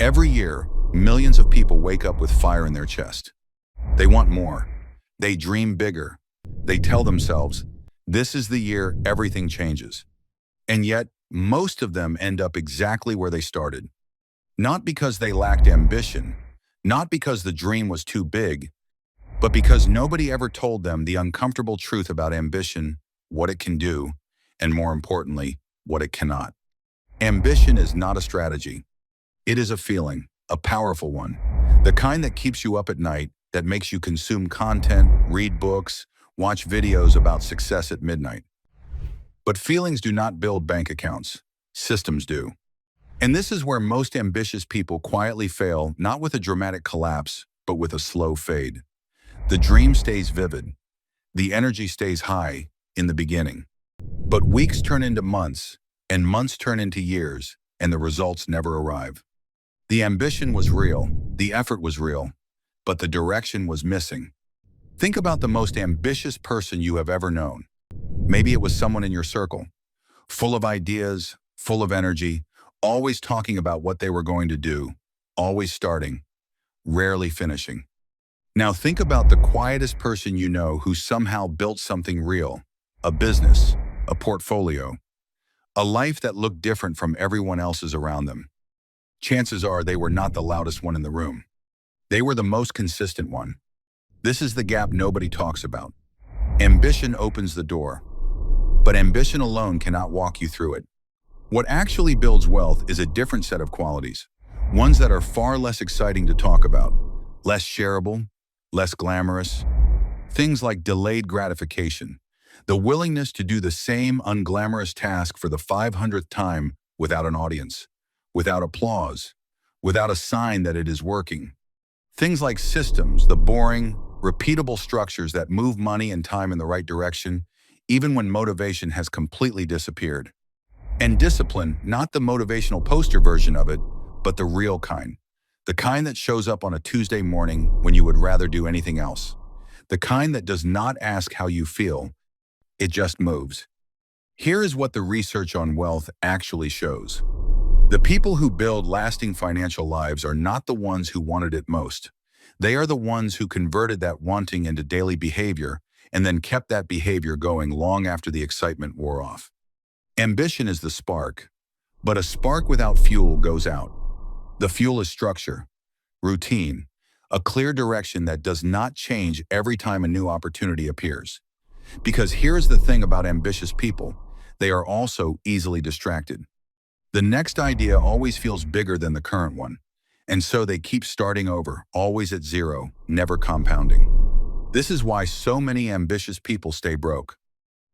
Every year, millions of people wake up with fire in their chest. They want more. They dream bigger. They tell themselves, this is the year everything changes. And yet, most of them end up exactly where they started. Not because they lacked ambition, not because the dream was too big, but because nobody ever told them the uncomfortable truth about ambition, what it can do, and more importantly, what it cannot. Ambition is not a strategy. It is a feeling, a powerful one, the kind that keeps you up at night, that makes you consume content, read books, watch videos about success at midnight. But feelings do not build bank accounts. Systems do. And this is where most ambitious people quietly fail, not with a dramatic collapse, but with a slow fade. The dream stays vivid. The energy stays high in the beginning. But weeks turn into months, and months turn into years, and the results never arrive. The ambition was real, the effort was real, but the direction was missing. Think about the most ambitious person you have ever known. Maybe it was someone in your circle, full of ideas, full of energy, always talking about what they were going to do, always starting, rarely finishing. Now think about the quietest person you know who somehow built something real, a business, a portfolio, a life that looked different from everyone else's around them. Chances are they were not the loudest one in the room. They were the most consistent one. This is the gap nobody talks about. Ambition opens the door, but ambition alone cannot walk you through it. What actually builds wealth is a different set of qualities, ones that are far less exciting to talk about, less shareable, less glamorous. Things like delayed gratification, the willingness to do the same unglamorous task for the 500th time without an audience, without applause, without a sign that it is working. Things like systems, the boring, repeatable structures that move money and time in the right direction, even when motivation has completely disappeared. And discipline, not the motivational poster version of it, but the real kind. The kind that shows up on a Tuesday morning when you would rather do anything else. The kind that does not ask how you feel, it just moves. Here is what the research on wealth actually shows. The people who build lasting financial lives are not the ones who wanted it most. They are the ones who converted that wanting into daily behavior and then kept that behavior going long after the excitement wore off. Ambition is the spark, but a spark without fuel goes out. The fuel is structure, routine, a clear direction that does not change every time a new opportunity appears. Because here's the thing about ambitious people, they are also easily distracted. The next idea always feels bigger than the current one, and so they keep starting over, always at zero, never compounding. This is why so many ambitious people stay broke.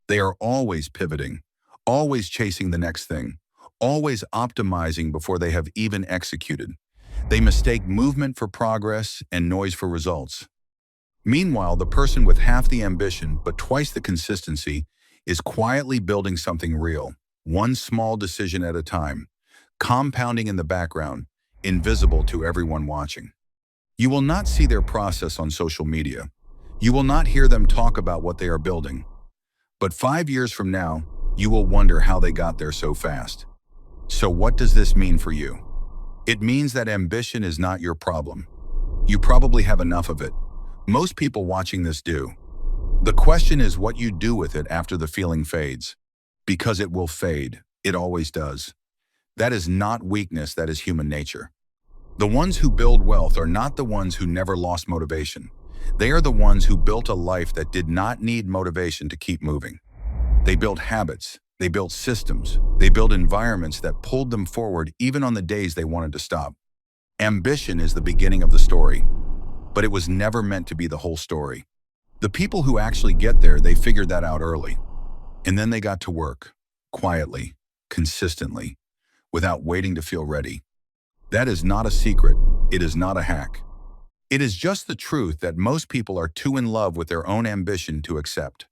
They are always pivoting, always chasing the next thing, always optimizing before they have even executed. They mistake movement for progress and noise for results. Meanwhile, the person with half the ambition but twice the consistency is quietly building something real, one small decision at a time, compounding in the background, invisible to everyone watching. You will not see their process on social media. You will not hear them talk about what they are building. But 5 years from now, you will wonder how they got there so fast. So what does this mean for you? It means that ambition is not your problem. You probably have enough of it. Most people watching this do. The question is what you do with it after the feeling fades. Because it will fade. It always does. That is not weakness, that is human nature. The ones who build wealth are not the ones who never lost motivation. They are the ones who built a life that did not need motivation to keep moving. They built habits, they built systems, they built environments that pulled them forward even on the days they wanted to stop. Ambition is the beginning of the story, but it was never meant to be the whole story. The people who actually get there, they figured that out early. And then they got to work, quietly, consistently, without waiting to feel ready. That is not a secret. It is not a hack. It is just the truth that most people are too in love with their own ambition to accept.